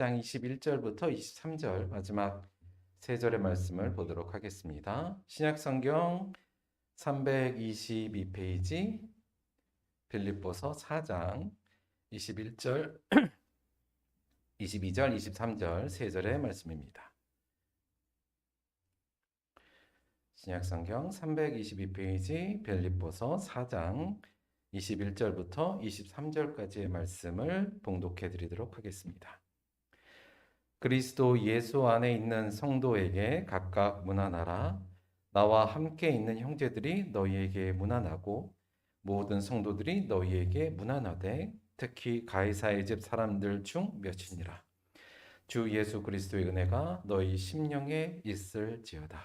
장 21절부터 23절 마지막 세 절의 말씀을 보도록 하겠습니다. 신약 성경 322페이지 빌립보서 4장 21절, 22절, 23절 세 절의 말씀입니다. 신약 성경 322페이지 빌립보서 4장 21절부터 23절까지의 말씀을 봉독해 드리도록 하겠습니다. 그리스도 예수 안에 있는 성도에게 각각 문안하라. 나와 함께 있는 형제들이 너희에게 문안하고 모든 성도들이 너희에게 문안하되 특히 가이사의 집 사람들 중 몇이니라. 주 예수 그리스도의 은혜가 너희 심령에 있을지어다.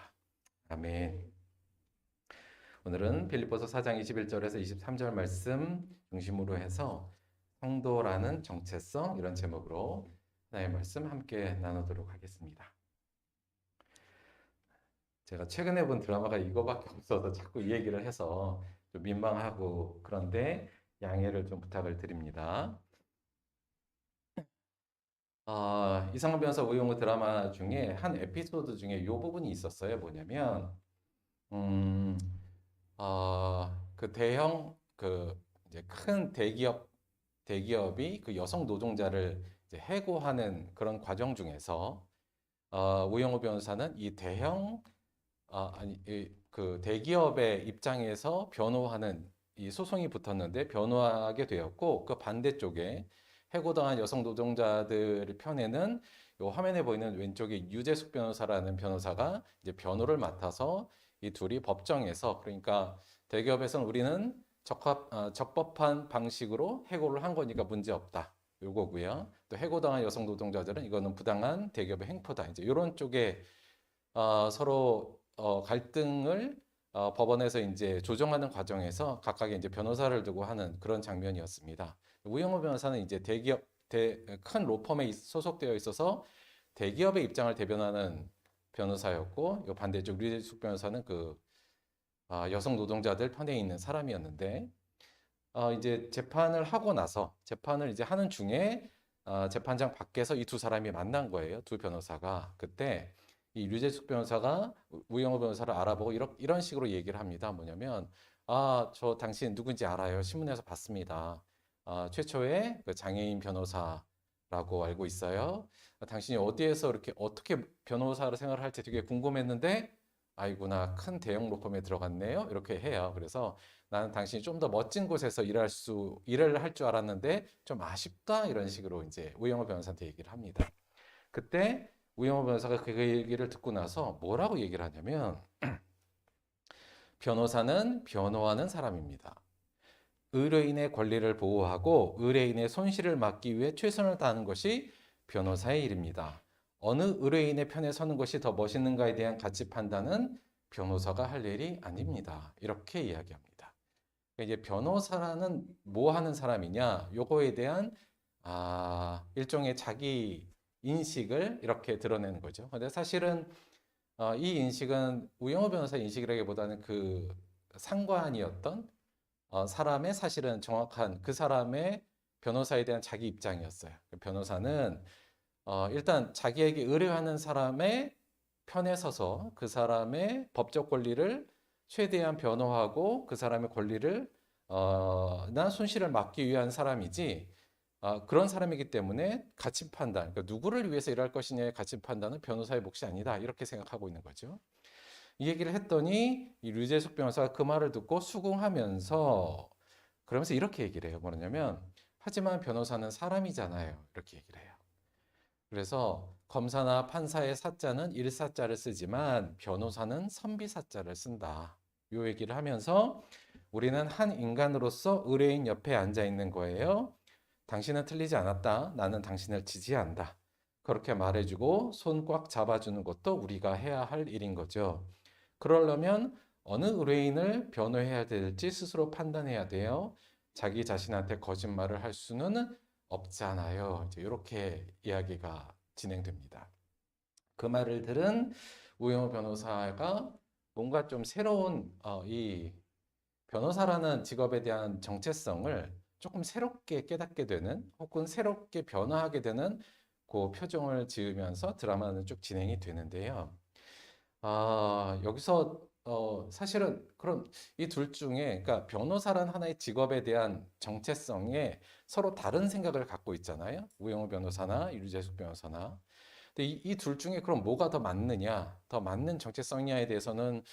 아멘. 오늘은 빌립보서 4장 21절에서 23절 말씀 중심으로 해서 성도라는 정체성 이런 제목으로 하나의 말씀 함께 나누도록 하겠습니다. 제가 최근에 본 드라마가 이거밖에 없어서 자꾸 이 얘기를 해서 좀 민망하고 그런데 양해를 좀 부탁을 드립니다. 이상한 변호사 우영우 드라마 중에 한 에피소드 중에 이 부분이 있었어요. 뭐냐면 음, 그 대형 이제 큰 대기업이 그 여성 노동자를 이제 해고하는 그런 과정 중에서 우영우 변호사는 이 그 대기업의 입장에서 변호하는 이 소송이 붙었는데 변호하게 되었고 그 반대쪽에 해고당한 여성 노동자들 편에는 요 화면에 보이는 왼쪽에 유재숙 변호사라는 변호사가 이제 변호를 맡아서 이 둘이 법정에서 그러니까 대기업에서는 우리는 적법한 방식으로 해고를 한 거니까 문제 없다. 요거고요. 또 해고당한 여성 노동자들은 이거는 부당한 대기업의 행포다. 이제 이런 쪽에 서로 갈등을 법원에서 이제 조정하는 과정에서 각각의 이제 변호사를 두고 하는 그런 장면이었습니다. 우영우 변호사는 이제 큰 로펌에 소속되어 있어서 대기업의 입장을 대변하는 변호사였고, 요 반대쪽 류재숙 변호사는 여성 노동자들 편에 있는 사람이었는데, 이제 재판을 하고 나서 재판을 이제 하는 중에 재판장 밖에서 이 두 사람이 만난 거예요. 두 변호사가. 그때 이 류재숙 변호사가 우영우 변호사를 알아보고 이런 식으로 얘기를 합니다. 뭐냐면, 저 당신 누군지 알아요. 신문에서 봤습니다. 최초의 그 장애인 변호사라고 알고 있어요. 당신이 어디에서 이렇게 어떻게 변호사를 생활을 할지 되게 궁금했는데, 아이구나, 큰 대형 로펌에 들어갔네요. 이렇게 해요. 그래서 나는 당신이 좀 더 멋진 곳에서 일을 할 줄 알았는데 좀 아쉽다. 이런 식으로 이제 우영우 변호사한테 얘기를 합니다. 그때 우영우 변호사가 그 얘기를 듣고 나서 뭐라고 얘기를 하냐면, 변호사는 변호하는 사람입니다. 의뢰인의 권리를 보호하고 의뢰인의 손실을 막기 위해 최선을 다하는 것이 변호사의 일입니다. 어느 의뢰인의 편에 서는 것이 더 멋있는가에 대한 가치 판단은 변호사가 할 일이 아닙니다. 이렇게 이야기합니다. 이제 변호사라는 뭐 하는 사람이냐, 요거에 대한 일종의 자기 인식을 이렇게 드러내는 거죠. 근데 사실은 이 인식은 우영우 변호사 인식이라기보다는 그 상관이었던 사람의 사실은 정확한 그 사람의 변호사에 대한 자기 입장이었어요. 변호사는 일단 자기에게 의뢰하는 사람의 편에 서서 그 사람의 법적 권리를 최대한 변호하고 그 사람의 권리를 나 손실을 막기 위한 사람이지 그런 사람이기 때문에 가치 판단, 그러니까 누구를 위해서 일할 것이냐의 가치 판단은 변호사의 몫이 아니다 이렇게 생각하고 있는 거죠. 이 얘기를 했더니 이 류재숙 변호사가 그 말을 듣고 수긍하면서 그러면서 이렇게 얘기를 해요. 뭐냐면 하지만 변호사는 사람이잖아요. 이렇게 얘기를 해요. 그래서 검사나 판사의 사자는 일사자를 쓰지만 변호사는 선비사자를 쓴다. 이 얘기를 하면서 우리는 한 인간으로서 의뢰인 옆에 앉아 있는 거예요. 당신은 틀리지 않았다. 나는 당신을 지지한다. 그렇게 말해주고 손 꽉 잡아주는 것도 우리가 해야 할 일인 거죠. 그러려면 어느 의뢰인을 변호해야 될지 스스로 판단해야 돼요. 자기 자신한테 거짓말을 할 수는 없잖아요. 이제 이렇게 이야기가 진행됩니다. 그 말을 들은 우영우 변호사가 뭔가 좀 새로운 이 변호사라는 직업에 대한 정체성을 조금 새롭게 깨닫게 되는 혹은 새롭게 변화하게 되는 그 표정을 지으면서 드라마는 쭉 진행이 되는데요. 여기서 사실은 그런 이 둘 중에, 그러니까 변호사란 하나의 직업에 대한 정체성에 서로 다른 생각을 갖고 있잖아요. 우영우 변호사나 유재숙 변호사나. 근데 이 둘 중에 그럼 뭐가 더 맞느냐, 더 맞는 정체성이냐에 대해서는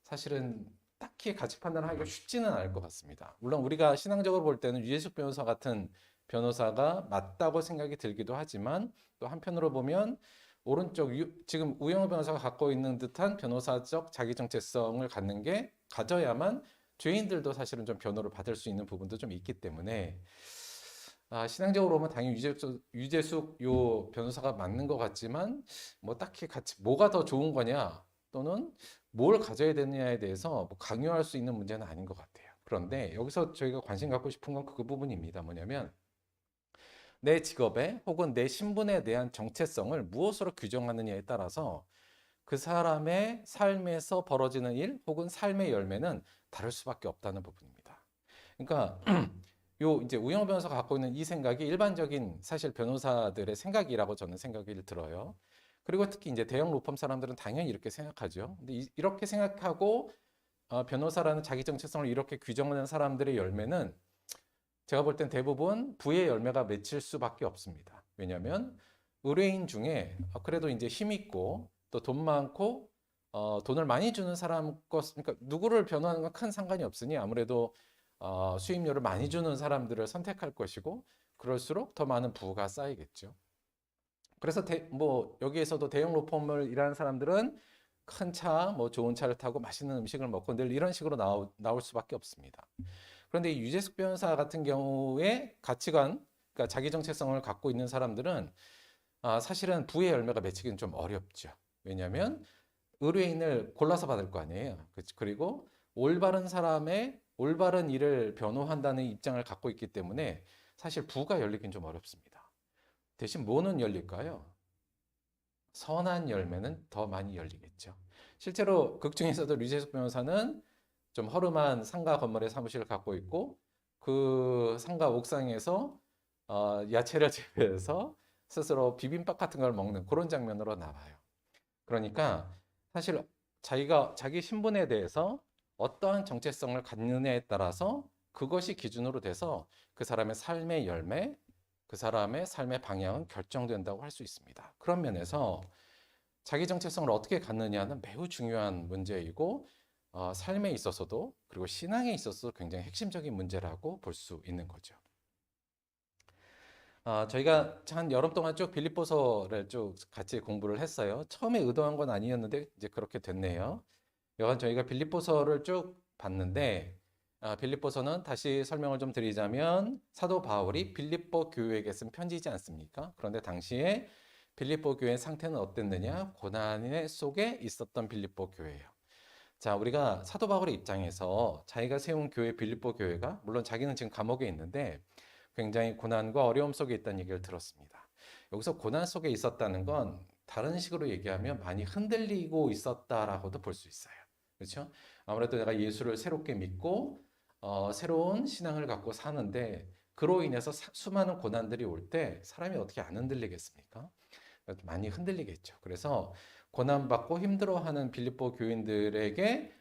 사실은 딱히 가치 판단하기가 쉽지는 않을 것 같습니다. 물론 우리가 신앙적으로 볼 때는 유재숙 변호사 같은 변호사가 맞다고 생각이 들기도 하지만 또 한편으로 보면 오른쪽 지금 우영우 변호사가 갖고 있는 듯한 변호사적 자기 정체성을 갖는 게 가져야만 죄인들도 사실은 좀 변호를 받을 수 있는 부분도 좀 있기 때문에 신앙적으로 보면 당연히 유재숙 요 변호사가 맞는 것 같지만 뭐 딱히 같이 뭐가 더 좋은 거냐 또는 뭘 가져야 되느냐에 대해서 뭐 강요할 수 있는 문제는 아닌 것 같아요. 그런데 여기서 저희가 관심 갖고 싶은 건 그 부분입니다. 뭐냐면 내 직업에 혹은 내 신분에 대한 정체성을 무엇으로 규정하느냐에 따라서 그 사람의 삶에서 벌어지는 일 혹은 삶의 열매는 다를 수밖에 없다는 부분입니다. 그러니까 요 이제 우영우 변호사가 갖고 있는 이 생각이 일반적인 사실 변호사들의 생각이라고 저는 생각이 들어요. 그리고 특히 이제 대형 로펌 사람들은 당연히 이렇게 생각하죠. 근데 이렇게 생각하고 변호사라는 자기 정체성을 이렇게 규정하는 사람들의 열매는 제가 볼 땐 대부분 부의 열매가 맺힐 수밖에 없습니다. 왜냐하면 의뢰인 중에 그래도 이제 힘 있고 또 돈 많고 돈을 많이 주는 사람 그러니까 누구를 변호하는 건 큰 상관이 없으니 아무래도 수임료를 많이 주는 사람들을 선택할 것이고 그럴수록 더 많은 부가 쌓이겠죠. 그래서 뭐 여기에서도 대형 로펌을 일하는 사람들은 큰 차, 뭐 좋은 차를 타고 맛있는 음식을 먹고 늘 이런 식으로 나올 수밖에 없습니다. 그런데 이 유재숙 변호사 같은 경우에 가치관, 그러니까 자기 정체성을 갖고 있는 사람들은 사실은 부의 열매가 맺히기는 좀 어렵죠. 왜냐하면 의뢰인을 골라서 받을 거 아니에요. 그리고 올바른 사람의 올바른 일을 변호한다는 입장을 갖고 있기 때문에 사실 부가 열리긴 좀 어렵습니다. 대신 뭐는 열릴까요? 선한 열매는 더 많이 열리겠죠. 실제로 극 중에서도 류재숙 변호사는 좀 허름한 상가 건물의 사무실을 갖고 있고 그 상가 옥상에서 야채를 재배해서 스스로 비빔밥 같은 걸 먹는 그런 장면으로 나와요. 그러니까 사실 자기가 자기 신분에 대해서 어떠한 정체성을 갖느냐에 따라서 그것이 기준으로 돼서 그 사람의 삶의 열매, 그 사람의 삶의 방향은 결정된다고 할 수 있습니다. 그런 면에서 자기 정체성을 어떻게 갖느냐는 매우 중요한 문제이고 삶에 있어서도 그리고 신앙에 있어서도 굉장히 핵심적인 문제라고 볼 수 있는 거죠. 저희가 한 여름 동안 쭉 빌립보서를 쭉 같이 공부를 했어요. 처음에 의도한 건 아니었는데 이제 그렇게 됐네요. 여간 저희가 빌립보서를 쭉 봤는데 빌립보서는 다시 설명을 좀 드리자면 사도 바울이 빌립보 교회에게 쓴 편지지 않습니까? 그런데 당시에 빌립보 교회의 상태는 어땠느냐? 고난 속에 있었던 빌립보 교회예요. 자, 우리가 사도 바울의 입장에서 자기가 세운 교회 빌립보 교회가 물론 자기는 지금 감옥에 있는데 굉장히 고난과 어려움 속에 있다는 얘기를 들었습니다. 여기서 고난 속에 있었다는 건 다른 식으로 얘기하면 많이 흔들리고 있었다라고도 볼 수 있어요. 그렇죠? 아무래도 내가 예수를 새롭게 믿고 새로운 신앙을 갖고 사는데 그로 인해서 수많은 고난들이 올 때 사람이 어떻게 안 흔들리겠습니까? 많이 흔들리겠죠. 그래서 고난받고 힘들어하는 빌립보 교인들에게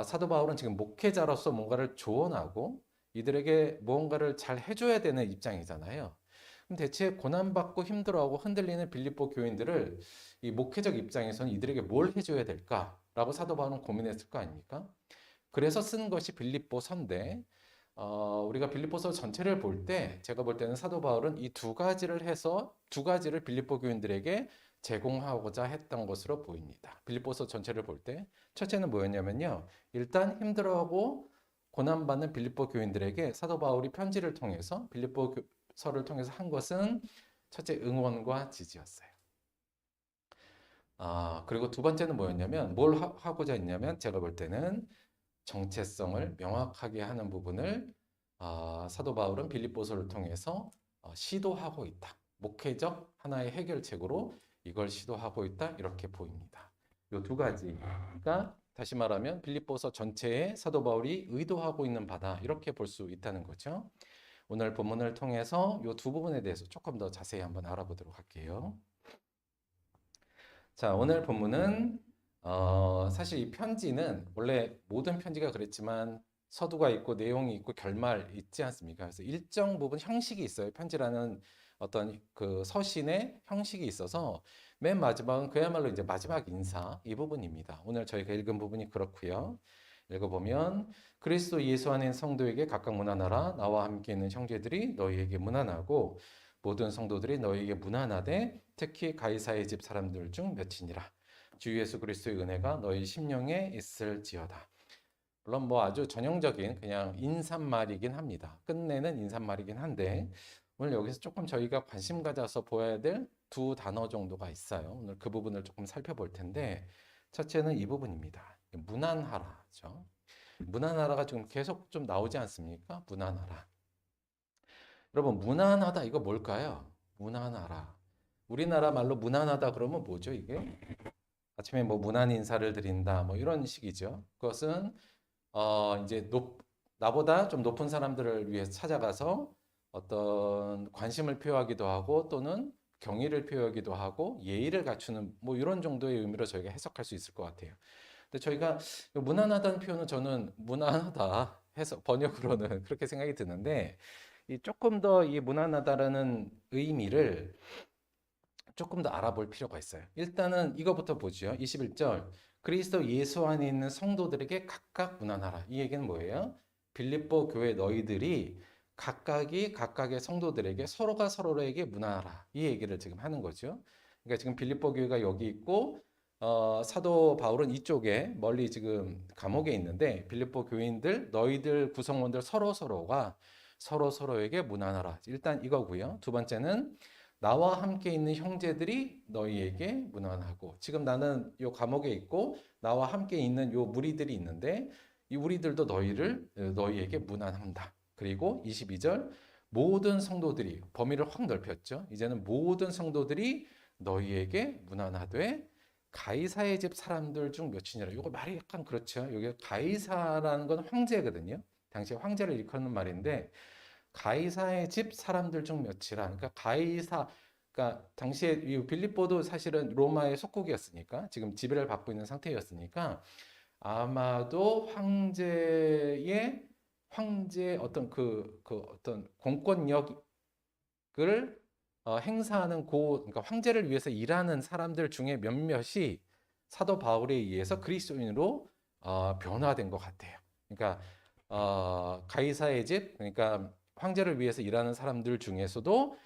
사도 바울은 지금 목회자로서 뭔가를 조언하고 이들에게 무언가를 잘 해줘야 되는 입장이잖아요. 그럼 대체 고난받고 힘들어하고 흔들리는 빌립보 교인들을 이 목회적 입장에서는 이들에게 뭘 해줘야 될까라고 사도 바울은 고민했을 거 아닙니까? 그래서 쓴 것이 빌립보서인데 우리가 빌립보서 전체를 볼 때 제가 볼 때는 사도 바울은 이 두 가지를 해서 두 가지를 빌립보 교인들에게 제공하고자 했던 것으로 보입니다. 빌립보서 전체를 볼 때 첫째는 뭐였냐면요. 일단 힘들어하고 고난받는 빌립보 교인들에게 사도 바울이 편지를 통해서 빌립보서를 통해서 한 것은 첫째 응원과 지지였어요. 그리고 두 번째는 뭐였냐면 뭘 하고자 했냐면 제가 볼 때는 정체성을 명확하게 하는 부분을 사도 바울은 빌립보서를 통해서 시도하고 있다. 목회적 하나의 해결책으로 이걸 시도하고 있다. 이렇게 보입니다. 이 두 가지가 다시 말하면 빌립보서 전체에 사도 바울이 의도하고 있는 바다. 이렇게 볼 수 있다는 거죠. 오늘 본문을 통해서 이 두 부분에 대해서 조금 더 자세히 한번 알아보도록 할게요. 자, 오늘 본문은 사실 이 편지는 원래 모든 편지가 그랬지만 서두가 있고 내용이 있고 결말 있지 않습니까? 그래서 일정 부분 형식이 있어요. 편지라는 어떤 그 서신의 형식이 있어서 맨 마지막은 그야말로 이제 마지막 인사 이 부분입니다. 오늘 저희가 읽은 부분이 그렇고요. 읽어보면 그리스도 예수 안에 성도에게 각각 문안하라. 나와 함께 있는 형제들이 너희에게 문안하고 모든 성도들이 너희에게 문안하되 특히 가이사의 집 사람들 중 몇이니라. 주 예수 그리스도의 은혜가 너희 심령에 있을지어다. 물론 뭐 아주 전형적인 그냥 인사말이긴 합니다. 끝내는 인사말이긴 한데 오늘 여기서 조금 저희가 관심 가져서 보아야 될 두 단어 정도가 있어요. 오늘 그 부분을 조금 살펴볼 텐데 첫째는 이 부분입니다. 문안하라죠. 문안하라가 지금 계속 좀 나오지 않습니까? 문안하라. 여러분 무난하다 이거 뭘까요? 무난하라. 우리나라 말로 무난하다 그러면 뭐죠 이게? 아침에 뭐 무난 인사를 드린다 뭐 이런 식이죠. 그것은 이제 나보다 좀 높은 사람들을 위해서 찾아가서 어떤 관심을 표하기도 하고 또는 경의를 표하기도 하고 예의를 갖추는 뭐 이런 정도의 의미로 저희가 해석할 수 있을 것 같아요. 근데 저희가 무난하다는 표현은 저는 무난하다 해서 번역으로는 그렇게 생각이 드는데 이 조금 더 이 무난하다라는 의미를 조금 더 알아볼 필요가 있어요. 일단은 이거부터 보죠. 21절. 그리스도 예수 안에 있는 성도들에게 각각 문안하라. 이 얘기는 뭐예요? 빌립보 교회 너희들이 각각이 각각의 성도들에게 서로가 서로에게 문안하라. 이 얘기를 지금 하는 거죠. 그러니까 지금 빌립보 교회가 여기 있고 사도 바울은 이쪽에 멀리 지금 감옥에 있는데 빌립보 교인들 너희들 구성원들 서로가 서로에게 문안하라. 일단 이거고요. 두 번째는 나와 함께 있는 형제들이 너희에게 문안하고 지금 나는 요 감옥에 있고 나와 함께 있는 요 무리들이 있는데 이 우리들도 너희에게 문안한다. 그리고 22절 모든 성도들이 범위를 확 넓혔죠. 이제는 모든 성도들이 너희에게 문안하되 가이사의 집 사람들 중 몇이니라. 이거 말이 약간 그렇죠. 여기 가이사라는 건 황제거든요. 당시 황제를 일컫는 말인데 가이사의 집 사람들 중 몇이라. 그러니까 가이사, 그러니까 당시에 이 빌립보도 사실은 로마의 속국이었으니까 지금 지배를 받고 있는 상태였으니까 아마도 황제 어떤 그 어떤 공권력을 행사하는 그러니까 황제를 위해서 일하는 사람들 중에 몇몇이 사도 바울에 의해서 그리스도인으로 변화된 것 같아요. 그러니까 가이사의 집, 그러니까 황제를 위해서 일하는 사람들 중에서도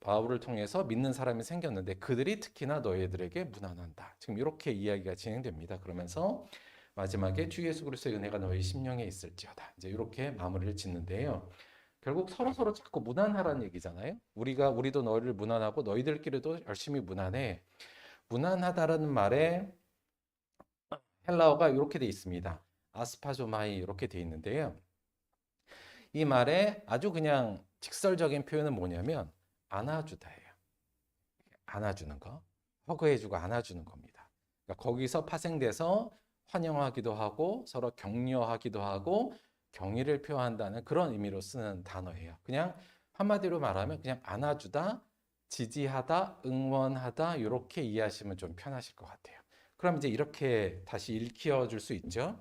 바울을 통해서 믿는 사람이 생겼는데 그들이 특히나 너희들에게 문안한다. 지금 이렇게 이야기가 진행됩니다. 그러면서 마지막에 주 예수 그리스도의 은혜가 너희 심령에 있을지어다. 이제 이렇게 마무리를 짓는데요. 결국 서로 자꾸 문안하라는 얘기잖아요. 우리도 너희를 문안하고 너희들끼리도 열심히 문안해. 문안하다라는 말에 헬라어가 이렇게 돼 있습니다. 아스파조마이 이렇게 돼 있는데요. 이 말에 아주 그냥 직설적인 표현은 뭐냐면 안아주다예요. 안아주는 거. 허그해주고 안아주는 겁니다. 그러니까 거기서 파생돼서 환영하기도 하고 서로 격려하기도 하고 경의를 표한다는 그런 의미로 쓰는 단어예요. 그냥 한마디로 말하면 그냥 안아주다, 지지하다, 응원하다 이렇게 이해하시면 좀 편하실 것 같아요. 그럼 이제 이렇게 다시 읽혀 줄 수 있죠.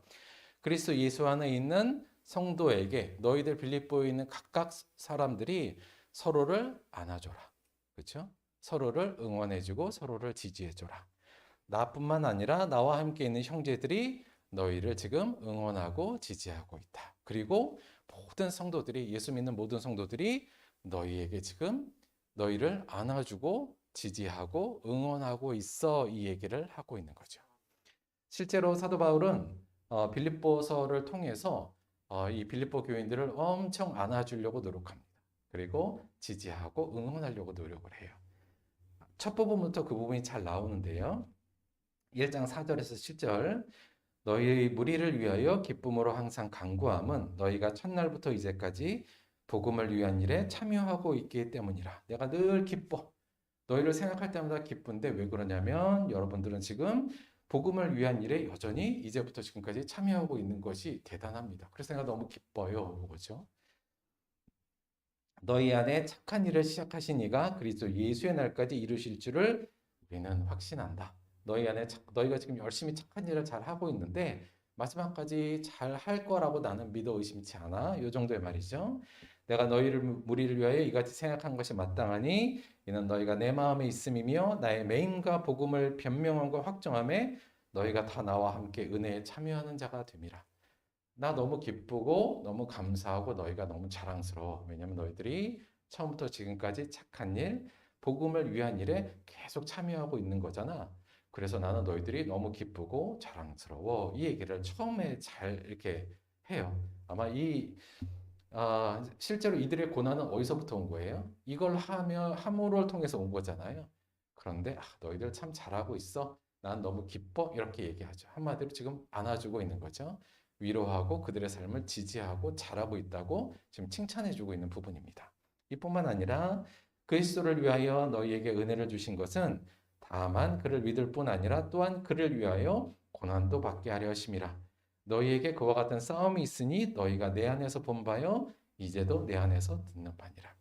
그리스도 예수 안에 있는 성도에게 너희들 빌립보에 있는 각각 사람들이 서로를 안아줘라. 그렇죠? 서로를 응원해주고 서로를 지지해줘라. 나뿐만 아니라 나와 함께 있는 형제들이 너희를 지금 응원하고 지지하고 있다. 그리고 모든 성도들이 예수 믿는 모든 성도들이 너희에게 지금 너희를 안아주고 지지하고 응원하고 있어 이 얘기를 하고 있는 거죠. 실제로 사도 바울은 빌립보서를 통해서 이 빌립보 교인들을 엄청 안아주려고 노력합니다. 그리고 지지하고 응원하려고 노력을 해요. 첫 부분부터 그 부분이 잘 나오는데요. 1장 4절에서 7절 너희 무리를 위하여 기쁨으로 항상 간구함은 너희가 첫날부터 이제까지 복음을 위한 일에 참여하고 있기 때문이라. 내가 늘 기뻐. 너희를 생각할 때마다 기쁜데 왜 그러냐면 여러분들은 지금 복음을 위한 일에 여전히 이제부터 지금까지 참여하고 있는 것이 대단합니다. 그래서 내가 너무 기뻐요. 그거죠. 너희 안에 착한 일을 시작하신 이가 그리스도 예수의 날까지 이루실 줄을 우리는 확신한다. 너희가 지금 열심히 착한 일을 잘 하고 있는데 마지막까지 잘 할 거라고 나는 믿어 의심치 않아. 이 정도의 말이죠. 내가 너희를 무리를 위하여 이같이 생각한 것이 마땅하니 이는 너희가 내 마음에 있음이며 나의 맹인과 복음을 변명함과 확정함에 너희가 다 나와 함께 은혜에 참여하는 자가 됨이라. 나 너무 기쁘고 너무 감사하고 너희가 너무 자랑스러워. 왜냐면 너희들이 처음부터 지금까지 착한 일, 복음을 위한 일에 계속 참여하고 있는 거잖아. 그래서 나는 너희들이 너무 기쁘고 자랑스러워. 이 얘기를 처음에 잘 이렇게 해요. 아마 실제로 이들의 고난은 어디서부터 온 거예요? 이걸 함으로 통해서 온 거잖아요. 그런데 너희들 참 잘하고 있어. 난 너무 기뻐. 이렇게 얘기하죠. 한마디로 지금 안아주고 있는 거죠. 위로하고 그들의 삶을 지지하고 잘하고 있다고 지금 칭찬해주고 있는 부분입니다. 이뿐만 아니라 그리스도를 위하여 너희에게 은혜를 주신 것은 다만 그를 믿을 뿐 아니라 또한 그를 위하여 고난도 받게 하려 하심이라. 너희에게 그와 같은 싸움이 있으니 너희가 내 안에서 본 바요 이제도 내 안에서 듣는 바니라.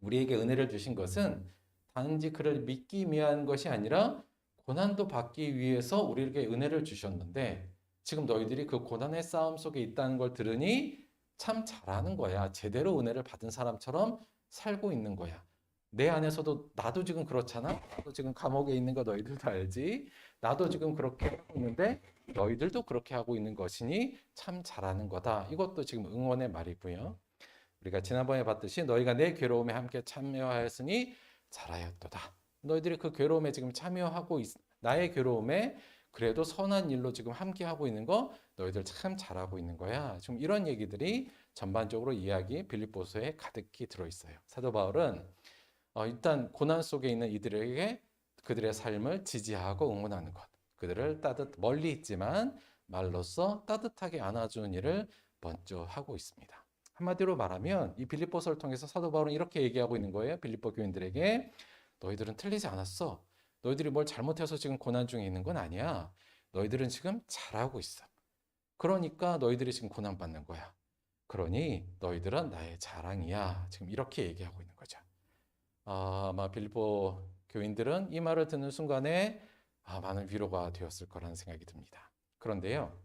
우리에게 은혜를 주신 것은 단지 그를 믿기 위한 것이 아니라 고난도 받기 위해서 우리에게 은혜를 주셨는데 지금 너희들이 그 고난의 싸움 속에 있다는 걸 들으니 참 잘하는 거야. 제대로 은혜를 받은 사람처럼 살고 있는 거야. 내 안에서도 나도 지금 그렇잖아. 나도 지금 감옥에 있는 거 너희들도 알지. 나도 지금 그렇게 하고 있는데 너희들도 그렇게 하고 있는 것이니 참 잘하는 거다. 이것도 지금 응원의 말이고요. 우리가 지난번에 봤듯이 너희가 내 괴로움에 함께 참여하였으니 잘하였도다. 너희들이 그 괴로움에 지금 나의 괴로움에 그래도 선한 일로 지금 함께 하고 있는 거 너희들 참 잘하고 있는 거야. 지금 이런 얘기들이 전반적으로 이야기 빌립보서에 가득히 들어 있어요. 사도 바울은 일단 고난 속에 있는 이들에게 그들의 삶을 지지하고 응원하는 것, 그들을 멀리 있지만 말로써 따뜻하게 안아주는 일을 먼저 하고 있습니다. 한마디로 말하면 이 빌립보서를 통해서 사도 바울은 이렇게 얘기하고 있는 거예요. 빌립보 교인들에게 너희들은 틀리지 않았어. 너희들이 뭘 잘못해서 지금 고난 중에 있는 건 아니야. 너희들은 지금 잘하고 있어. 그러니까 너희들이 지금 고난 받는 거야. 그러니 너희들은 나의 자랑이야. 지금 이렇게 얘기하고 있는 거죠. 아마 빌립보 교인들은 이 말을 듣는 순간에 많은 위로가 되었을 거라는 생각이 듭니다. 그런데요.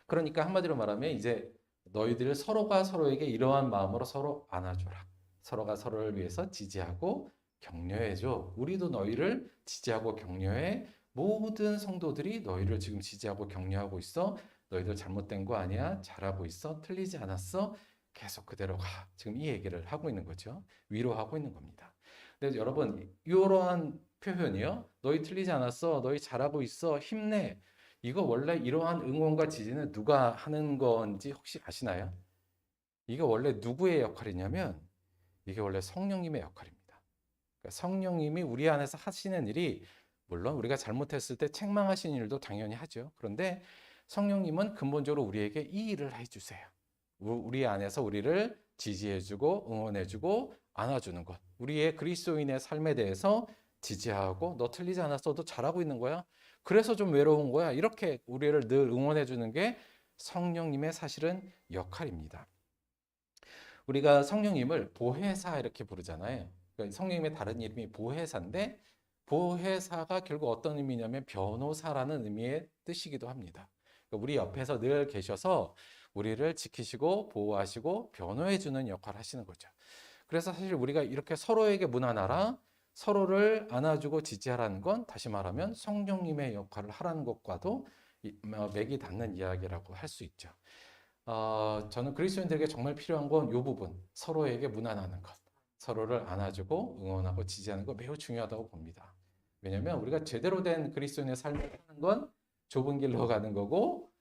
그러니까 한마디로 말하면 이제 너희들 서로가 서로에게 이러한 마음으로 서로 안아줘라. 서로가 서로를 위해서 지지하고 격려해줘. 우리도 너희를 지지하고 격려해. 모든 성도들이 너희를 지금 지지하고 격려하고 있어. 너희들 잘못된 거 아니야. 잘하고 있어. 틀리지 않았어. 계속 그대로 가. 지금 이 얘기를 하고 있는 거죠. 위로하고 있는 겁니다. 근데 여러분, 이러한 표현이요. 너희 틀리지 않았어. 너희 잘하고 있어. 힘내. 이거 원래 이러한 응원과 지지는 누가 하는 건지 혹시 아시나요? 이게 원래 누구의 역할이냐면 이게 원래 성령님의 역할입니다. 그러니까 성령님이 우리 안에서 하시는 일이 물론 우리가 잘못했을 때 책망하시는 일도 당연히 하죠. 그런데 성령님은 근본적으로 우리에게 이 일을 해주세요. 우리 안에서 우리를 지지해주고 응원해주고 안아주는 것. 우리의 그리스도인의 삶에 대해서 지지하고 너 틀리지 않았어도 잘하고 있는 거야. 그래서 좀 외로운 거야. 이렇게 우리를 늘 응원해주는 게 성령님의 사실은 역할입니다. 우리가 성령님을 보혜사 이렇게 부르잖아요. 그러니까 성령님의 다른 이름이 보혜사인데 보혜사가 결국 어떤 의미냐면 변호사라는 의미의 뜻이기도 합니다. 그러니까 우리 옆에서 늘 계셔서 우리를 지키시고 보호하시고 변호해주는 역할을 하시는 거죠. 그래서 사실 우리가 이렇게 서로에게 문안하라, 서로를 안아주고 지지하라는 건 다시 말하면 성령님의 역할을 하라는 것과도 맥이 닿는 이야기라고 할 수 있죠. 저는 그리스도인들에게 정말 필요한 건 이 부분, 서로에게 문안하는 것, 서로를 안아주고 응원하고 지지하는 거 매우 중요하다고 봅니다. 왜냐하면 우리가 제대로 된 그리스도인의 삶을 사는 건 좁은 길로 가는 거고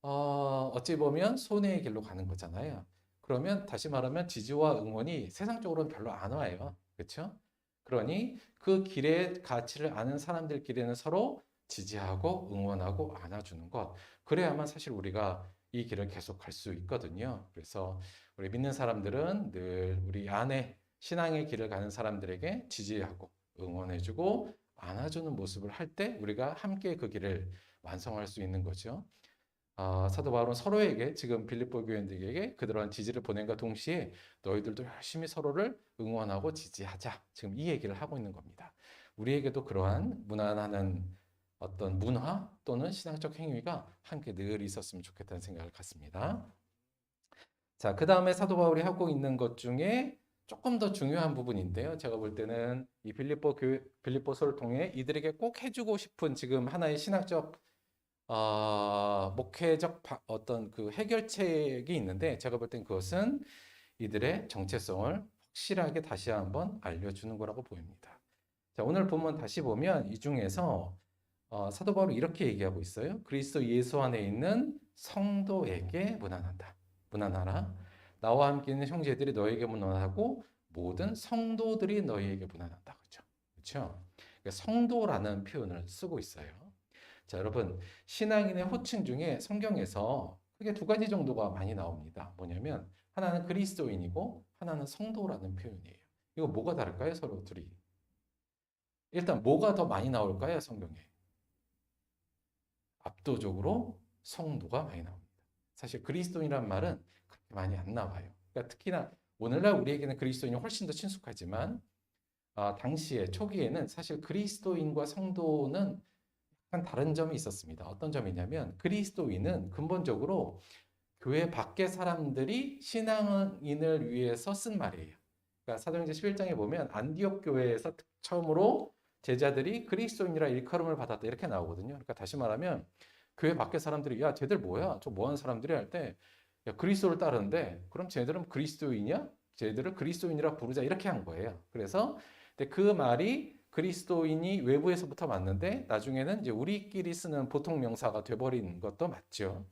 어찌 보면 손해의 길로 가는 거잖아요. 그러면 다시 말하면 지지와 응원이 세상적으로는 별로 안 와요. 그렇죠? 그러니 그 길의 가치를 아는 사람들끼리는 서로 지지하고 응원하고 안아주는 것. 그래야만 사실 우리가 이 길을 계속 갈 수 있거든요. 그래서 우리 믿는 사람들은 늘 우리 안에 신앙의 길을 가는 사람들에게 지지하고 응원해주고 안아주는 모습을 할 때 우리가 함께 그 길을 완성할 수 있는 거죠. 사도 바울은 서로에게 지금 빌립보 교인들에게 그들한 지지를 보낸과 동시에 너희들도 열심히 서로를 응원하고 지지하자. 지금 이 얘기를 하고 있는 겁니다. 우리에게도 그러한 무난하는 어떤 문화 또는 신앙적 행위가 함께 늘 있었으면 좋겠다는 생각을 갖습니다. 자, 그 다음에 사도 바울이 하고 있는 것 중에 조금 더 중요한 부분인데요. 제가 볼 때는 이 빌립보서를 통해 이들에게 꼭 해주고 싶은 지금 하나의 신학적 목회적 어떤 그 해결책이 있는데 제가 볼 땐 그것은 이들의 정체성을 확실하게 다시 한번 알려주는 거라고 보입니다. 자, 오늘 본문 다시 보면 이 중에서 사도 바울이 이렇게 얘기하고 있어요. 그리스도 예수 안에 있는 성도에게 문안하라. 나와 함께 있는 형제들이 너에게 문안하고 모든 성도들이 너희에게 문안한다. 그렇죠? 그렇죠? 그러니까 성도라는 표현을 쓰고 있어요. 자, 여러분, 신앙인의 호칭 중에 성경에서 크게 두 가지 정도가 많이 나옵니다. 뭐냐면 하나는 그리스도인이고 하나는 성도라는 표현이에요. 이거 뭐가 다를까요? 서로 둘이. 일단 뭐가 더 많이 나올까요? 성경에. 압도적으로 성도가 많이 나옵니다. 사실 그리스도인이란 말은 그렇게 많이 안 나와요. 그러니까 특히나 오늘날 우리에게는 그리스도인이 훨씬 더 친숙하지만 당시에 초기에는 사실 그리스도인과 성도는 약간 다른 점이 있었습니다. 어떤 점이냐면 그리스도인은 근본적으로 교회 밖의 사람들이 신앙인을 위해서 쓴 말이에요. 그러니까 사도행전 11장에 보면 안디옥 교회에서 처음으로 제자들이 그리스도인이라 일컬음을 받았다 이렇게 나오거든요. 그러니까 다시 말하면 교회 밖의 사람들이 야 쟤들 뭐야? 저 뭐하는 사람들이 할 때 야, 그리스도를 따르는데 그럼 쟤들은 그리스도인이야? 쟤들을 그리스도인이라 부르자 이렇게 한 거예요. 그래서 그 말이 그리스도인이 외부에서부터 맞는데 나중에는 이제 우리끼리 쓰는 보통 명사가 돼버린 것도 맞죠.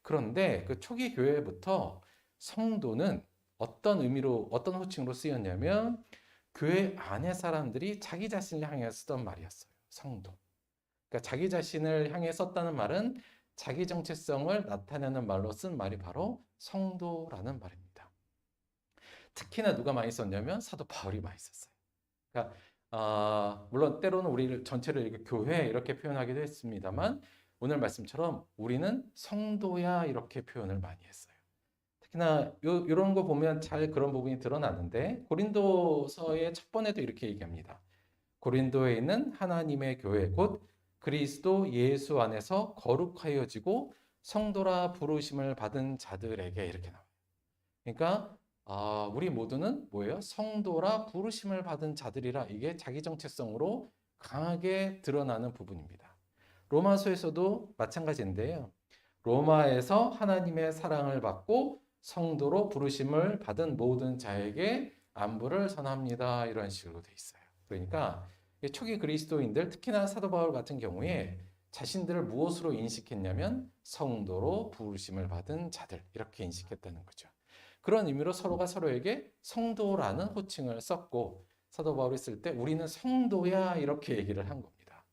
그런데 그 초기 교회부터 성도는 어떤 의미로 어떤 호칭으로 쓰였냐면 교회 안의 사람들이 자기 자신을 향해 쓰던 말이었어요. 성도. 그러니까 자기 자신을 향해 썼다는 말은 자기 정체성을 나타내는 말로 쓴 말이 바로 성도라는 말입니다. 특히나 누가 많이 썼냐면 사도 바울이 많이 썼어요. 그러니까 물론 때로는 우리 전체를 이렇게 교회 이렇게 표현하기도 했습니다만 오늘 말씀처럼 우리는 성도야 이렇게 표현을 많이 했어요. 특히나 이런 거 보면 잘 그런 부분이 드러나는데 고린도서의 첫 번에도 이렇게 얘기합니다. 고린도에 있는 하나님의 교회 곧 그리스도 예수 안에서 거룩하여지고 성도라 부르심을 받은 자들에게 이렇게 나와요. 그러니까 우리 모두는 뭐예요? 성도라 부르심을 받은 자들이라 이게 자기 정체성으로 강하게 드러나는 부분입니다. 로마서에서도 마찬가지인데요. 로마에서 하나님의 사랑을 받고 성도로 부르심을 받은 모든 자에게 안부를 전합니다. 이런 식으로 돼 있어요. 그러니까 초기 그리스도인들, 특히나 사도 바울 같은 경우에 자신들을 무엇으로 인식했냐면 성도로 부르심을 받은 자들 이렇게 인식했다는 거죠. 그런 의미로 서로가 서로에게 성도라는 호칭을 썼고 사도 바울이 쓸 때 우리는 성도야 이렇게 얘기를 한 겁니다.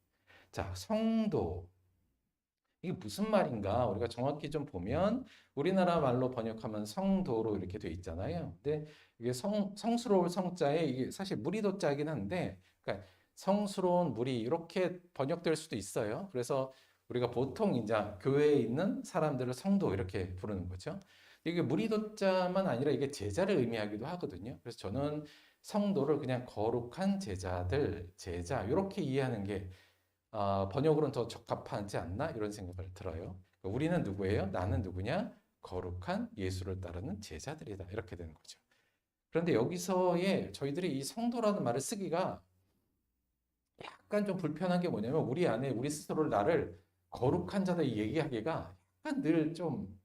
자, 성도. 이게 무슨 말인가? 우리가 정확히 좀 보면 우리나라 말로 번역하면 성도로 이렇게 돼 있잖아요. 근데 이게 성스러울 성자에 이게 사실 무리도자이긴 한데 그러니까 성스러운 무리 이렇게 번역될 수도 있어요. 그래서 우리가 보통 이제 교회에 있는 사람들을 성도 이렇게 부르는 거죠. 이게 무리도자만 아니라 이게 제자를 의미하기도 하거든요. 그래서 저는 성도를 그냥 거룩한 제자들, 제자 이렇게 이해하는 게 번역으로는 더 적합하지 않나 이런 생각을 들어요. 그러니까 우리는 누구예요? 나는 누구냐? 거룩한 예수를 따르는 제자들이다. 이렇게 되는 거죠. 그런데 여기서의 저희들이 이 성도라는 말을 쓰기가 약간 좀 불편한 게 뭐냐면 우리 안에 우리 스스로를 나를 거룩한 자다 얘기하기가 약간 늘 좀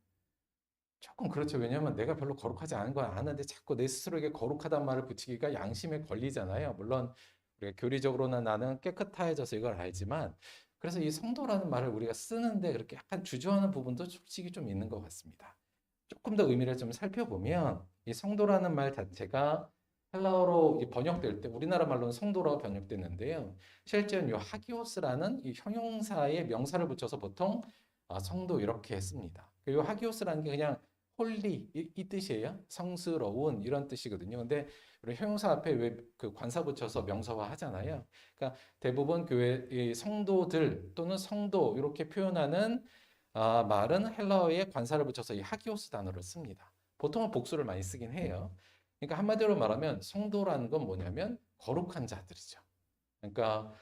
조금 그렇죠. 왜냐하면 내가 별로 거룩하지 않은 걸 아는데 자꾸 내 스스로에게 거룩하단 말을 붙이기가 양심에 걸리잖아요. 물론 우리가 교리적으로는 나는 깨끗해져서 이걸 알지만 그래서 이 성도라는 말을 우리가 쓰는데 그렇게 약간 주저하는 부분도 솔직히 좀 있는 것 같습니다. 조금 더 의미를 좀 살펴보면 이 성도라는 말 자체가 헬라어로 번역될 때 우리나라 말로는 성도라고 번역됐는데요. 실제는 이 하기오스라는 이 형용사의 명사를 붙여서 보통 성도 이렇게 씁니다. 이 하기오스라는 게 그냥 홀리 이 뜻이에요. 성스러운 이런 뜻이거든요. 근데 우리 형용사 앞에 왜 그 관사 붙여서 명사화 하잖아요. 그러니까 대부분 교회 성도들 또는 성도 이렇게 표현하는 말은 헬라어에 관사를 붙여서 이 하기오스 단어를 씁니다. 보통은 복수를 많이 쓰긴 해요. 그러니까 한마디로 말하면 성도라는 건 뭐냐면 거룩한 자들이죠. 그러니까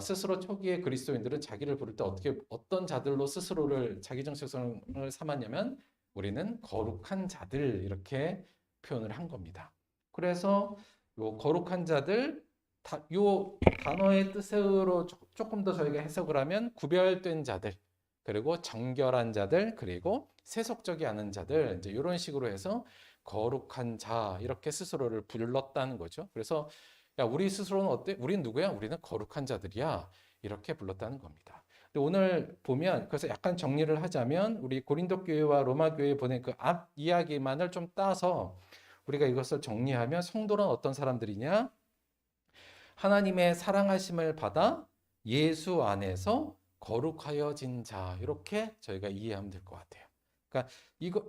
스스로 초기에 그리스도인들은 자기를 부를 때 어떤 자들로 스스로를 자기 정체성을 삼았냐면 우리는 거룩한 자들 이렇게 표현을 한 겁니다. 그래서 요 거룩한 자들 요 단어의 뜻으로 조금 더 저희가 해석을 하면 구별된 자들 그리고 정결한 자들 그리고 세속적이 않은 자들 이제 이런 식으로 해서 거룩한 자 이렇게 스스로를 불렀다는 거죠. 그래서 야, 우리 스스로는 어때? 우린 누구야? 우리는 거룩한 자들이야. 이렇게 불렀다는 겁니다. 근데 오늘 보면 그래서 약간 정리를 하자면 우리 고린도 교회와 로마 교회에 보낸 그 앞 이야기만을 좀 따서 우리가 이것을 정리하면 성도는 어떤 사람들이냐? 하나님의 사랑하심을 받아 예수 안에서 거룩하여진 자. 이렇게 저희가 이해하면 될 것 같아요. 그러니까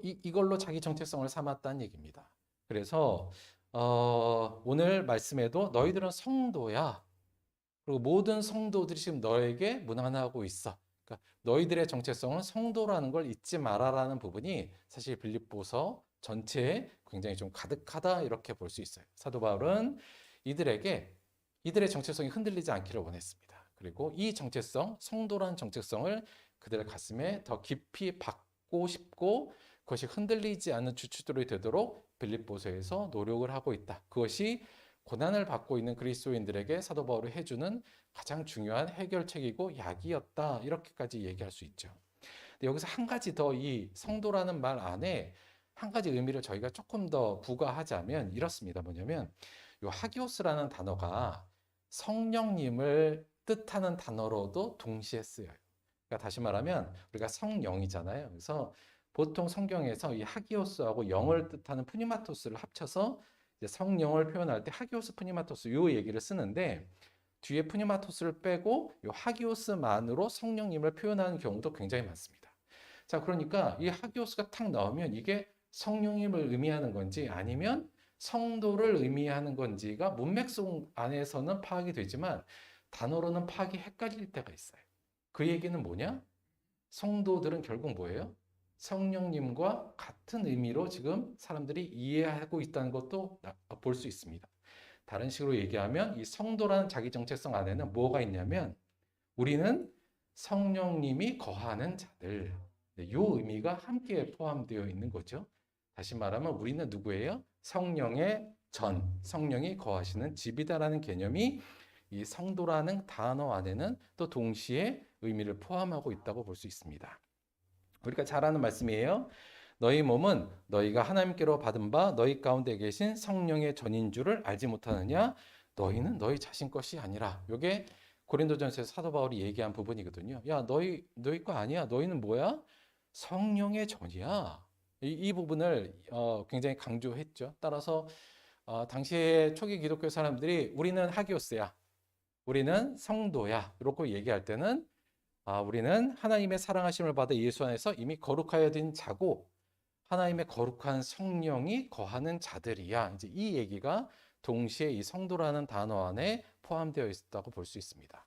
이걸로 자기 정체성을 삼았다는 얘기입니다. 그래서 오늘 말씀에도 너희들은 성도야. 그리고 모든 성도들이 지금 너에게 문안하고 있어. 그러니까 너희들의 정체성은 성도라는 걸 잊지 마라라는 부분이 사실 빌립보서 전체에 굉장히 좀 가득하다 이렇게 볼 수 있어요. 사도 바울은 이들의 정체성이 흔들리지 않기를 원했습니다. 그리고 이 정체성, 성도라는 정체성을 그들의 가슴에 더 깊이 박고 싶고 그것이 흔들리지 않는 주춧돌이 되도록 빌립보서에서 노력을 하고 있다. 그것이 고난을 받고 있는 그리스도인들에게 사도 바울이 해주는 가장 중요한 해결책이고 약이었다. 이렇게까지 얘기할 수 있죠. 근데 여기서 한 가지 더 이 성도라는 말 안에 한 가지 의미를 저희가 조금 더 부과하자면 이렇습니다. 뭐냐면 이 하기오스라는 단어가 성령님을 뜻하는 단어로도 동시에 쓰여요. 그러니까 다시 말하면 우리가 성령이잖아요. 그래서 보통 성경에서 이 하기오스하고 영을 뜻하는 푸니마토스를 합쳐서 이제 성령을 표현할 때 하기오스 푸니마토스 요 얘기를 쓰는데 뒤에 푸니마토스를 빼고 요 하기오스만으로 성령님을 표현하는 경우도 굉장히 많습니다. 자, 그러니까 이 하기오스가 탁 나오면 이게 성령님을 의미하는 건지 아니면 성도를 의미하는 건지가 문맥송 안에서는 파악이 되지만 단어로는 파악이 헷갈릴 때가 있어요. 그 얘기는 뭐냐? 성도들은 결국 뭐예요? 성령님과 같은 의미로 지금 사람들이 이해하고 있다는 것도 볼 수 있습니다. 다른 식으로 얘기하면 이 성도라는 자기 정체성 안에는 뭐가 있냐면 우리는 성령님이 거하는 자들. 이 의미가 함께 포함되어 있는 거죠. 다시 말하면 우리는 누구예요? 성령의 성령이 거하시는 집이다라는 개념이 이 성도라는 단어 안에는 또 동시에 의미를 포함하고 있다고 볼 수 있습니다. 우리가 잘 아는 말씀이에요. 너희 몸은 너희가 하나님께로 받은 바 너희 가운데 계신 성령의 전인 줄을 알지 못하느냐? 너희는 너희 자신 것이 아니라. 이게 고린도전서에서 사도 바울이 얘기한 부분이거든요. 야, 너희 거 아니야. 너희는 뭐야? 성령의 전이야. 이 부분을 굉장히 강조했죠. 따라서 당시에 초기 기독교 사람들이 우리는 하기오스야. 우리는 성도야. 이렇게 얘기할 때는 우리는 하나님의 사랑하심을 받아 예수 안에서 이미 거룩하여진 자고 하나님의 거룩한 성령이 거하는 자들이야. 이제 이 얘기가 동시에 이 성도라는 단어 안에 포함되어 있다고 볼 수 있습니다.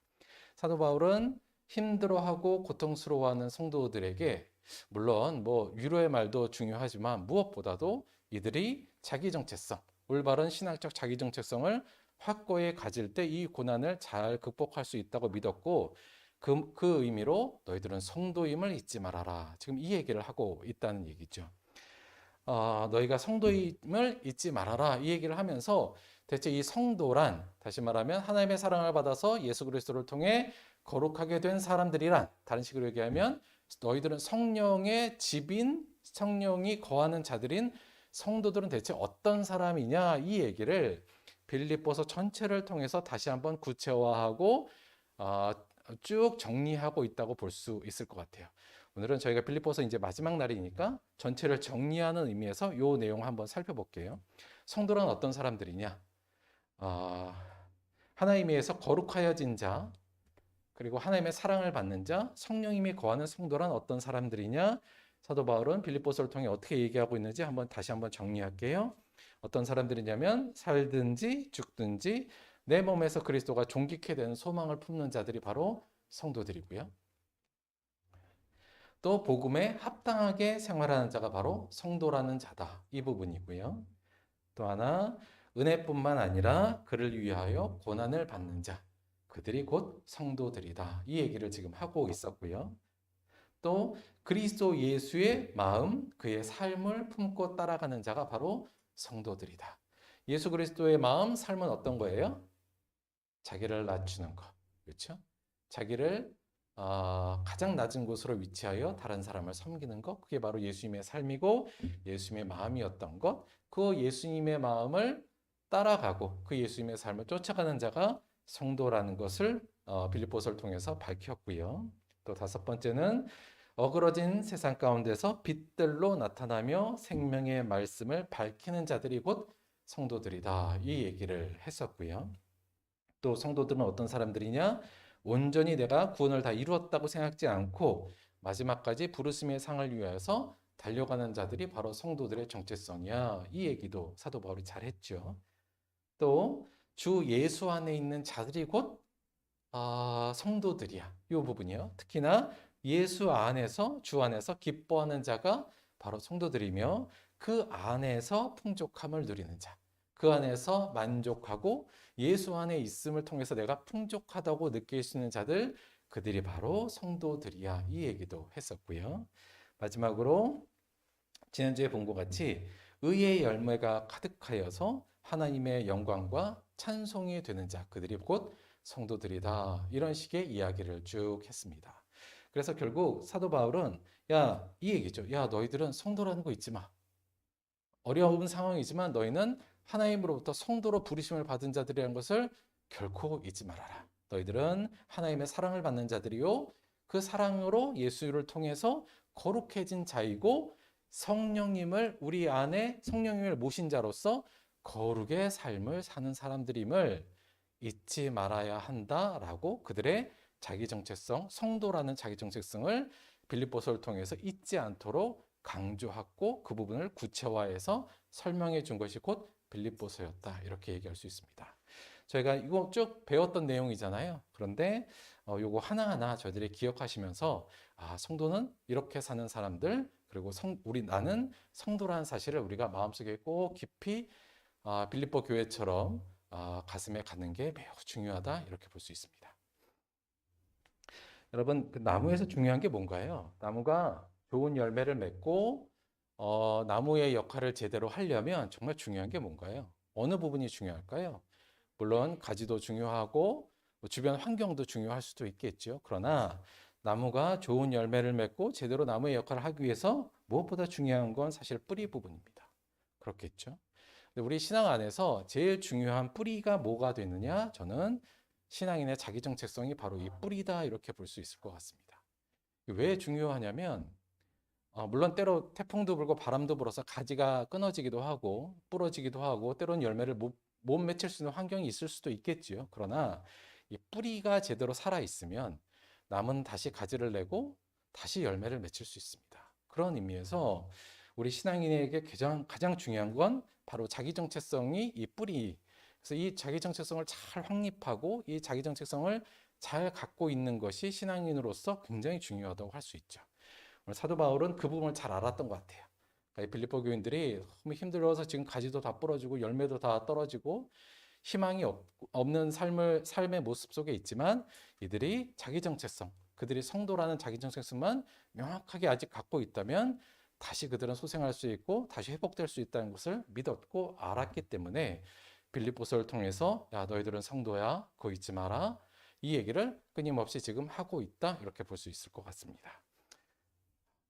사도 바울은 힘들어하고 고통스러워하는 성도들에게 물론 뭐 위로의 말도 중요하지만 무엇보다도 이들이 자기 정체성, 올바른 신학적 자기 정체성을 확고히 가질 때 이 고난을 잘 극복할 수 있다고 믿었고 그 의미로 너희들은 성도임을 잊지 말아라. 지금 이 얘기를 하고 있다는 얘기죠. 너희가 성도임을 잊지 말아라. 이 얘기를 하면서 대체 이 성도란 다시 말하면 하나님의 사랑을 받아서 예수 그리스도를 통해 거룩하게 된 사람들이란 다른 식으로 얘기하면 너희들은 성령의 집인 성령이 거하는 자들인 성도들은 대체 어떤 사람이냐 이 얘기를 빌립보서 전체를 통해서 다시 한번 구체화하고 쭉 정리하고 있다고 볼 수 있을 것 같아요. 오늘은 저희가 빌립보서 이제 마지막 날이니까 전체를 정리하는 의미에서 이 내용 한번 살펴볼게요. 성도란 어떤 사람들이냐? 하나님에 의해서 거룩하여진 자, 그리고 하나님의 사랑을 받는 자, 성령님이 거하는 성도란 어떤 사람들이냐? 사도 바울은 빌립보서를 통해 어떻게 얘기하고 있는지 다시 한번 정리할게요. 어떤 사람들이냐면 살든지 죽든지 내 몸에서 그리스도가 존귀케 되는 소망을 품는 자들이 바로 성도들이고요. 또 복음에 합당하게 생활하는 자가 바로 성도라는 자다. 이 부분이고요. 또 하나, 은혜뿐만 아니라 그를 위하여 고난을 받는 자, 그들이 곧 성도들이다. 이 얘기를 지금 하고 있었고요. 또 그리스도 예수의 마음, 그의 삶을 품고 따라가는 자가 바로 성도들이다. 예수 그리스도의 마음, 삶은 어떤 거예요? 자기를 낮추는 것. 그렇죠? 자기를 가장 낮은 곳으로 위치하여 다른 사람을 섬기는 것. 그게 바로 예수님의 삶이고 예수님의 마음이었던 것. 그 예수님의 마음을 따라가고 그 예수님의 삶을 쫓아가는 자가 성도라는 것을 빌립보서를 통해서 밝혔고요. 또 다섯 번째는 어그러진 세상 가운데서 빛들로 나타나며 생명의 말씀을 밝히는 자들이 곧 성도들이다. 이 얘기를 했었고요. 또 성도들은 어떤 사람들이냐? 온전히 내가 구원을 다 이루었다고 생각지 않고 마지막까지 부르심의 상을 위하여서 달려가는 자들이 바로 성도들의 정체성이야. 이 얘기도 사도 바울이 잘했죠. 또 주 예수 안에 있는 자들이 곧 성도들이야. 이 부분이요. 특히나 예수 안에서 주 안에서 기뻐하는 자가 바로 성도들이며 그 안에서 풍족함을 누리는 자. 그 안에서 만족하고 예수 안에 있음을 통해서 내가 풍족하다고 느낄 수 있는 자들, 그들이 바로 성도들이야. 이 얘기도 했었고요. 마지막으로 지난주에 본 것 같이 의의 열매가 가득하여서 하나님의 영광과 찬송이 되는 자, 그들이 곧 성도들이다. 이런 식의 이야기를 쭉 했습니다. 그래서 결국 사도 바울은 이 얘기죠. 너희들은 성도라는 거 잊지 마. 어려운 상황이지만 너희는 하나님으로부터 성도로 부르심을 받은 자들이라는 것을 결코 잊지 말아라. 너희들은 하나님의 사랑을 받는 자들이요. 그 사랑으로 예수를 통해서 거룩해진 자이고 성령님을 우리 안에 성령님을 모신 자로서 거룩의 삶을 사는 사람들임을 잊지 말아야 한다라고 그들의 자기 정체성, 성도라는 자기 정체성을 빌립보서를 통해서 잊지 않도록 강조하고 그 부분을 구체화해서 설명해 준 것이 곧 빌립보서였다. 이렇게 얘기할 수 있습니다. 저희가 이거 쭉 배웠던 내용이잖아요. 그런데 요거 하나하나 저희들이 기억하시면서 성도는 이렇게 사는 사람들, 그리고 나는 성도라는 사실을 우리가 마음속에 꼭 깊이 빌립보 교회처럼 가슴에 갖는 게 매우 중요하다. 이렇게 볼 수 있습니다. 여러분, 그 나무에서 중요한 게 뭔가요? 나무가 좋은 열매를 맺고 나무의 역할을 제대로 하려면 정말 중요한 게 뭔가요? 어느 부분이 중요할까요? 물론 가지도 중요하고 주변 환경도 중요할 수도 있겠죠. 그러나 나무가 좋은 열매를 맺고 제대로 나무의 역할을 하기 위해서 무엇보다 중요한 건 사실 뿌리 부분입니다. 그렇겠죠. 근데 우리 신앙 안에서 제일 중요한 뿌리가 뭐가 되느냐? 저는 신앙인의 자기 정체성이 바로 이 뿌리다 이렇게 볼 수 있을 것 같습니다. 왜 중요하냐면 물론 때로 태풍도 불고 바람도 불어서 가지가 끊어지기도 하고 부러지기도 하고 때로는 열매를 못 맺힐 수 있는 환경이 있을 수도 있겠지요. 그러나 이 뿌리가 제대로 살아 있으면 나무는 다시 가지를 내고 다시 열매를 맺힐 수 있습니다. 그런 의미에서 우리 신앙인에게 가장 중요한 건 바로 자기 정체성이 이 뿌리. 그래서 이 자기 정체성을 잘 확립하고 이 자기 정체성을 잘 갖고 있는 것이 신앙인으로서 굉장히 중요하다고 할 수 있죠. 사도 바울은 그 부분을 잘 알았던 것 같아요. 그러니까 빌립보 교인들이 너무 힘들어서 지금 가지도 다 부러지고 열매도 다 떨어지고 희망이 없는 삶의 모습 속에 있지만 이들이 자기 정체성, 그들이 성도라는 자기 정체성만 명확하게 아직 갖고 있다면 다시 그들은 소생할 수 있고 다시 회복될 수 있다는 것을 믿었고 알았기 때문에 빌립보서를 통해서 너희들은 성도야, 그거 잊지 마라. 이 얘기를 끊임없이 지금 하고 있다. 이렇게 볼 수 있을 것 같습니다.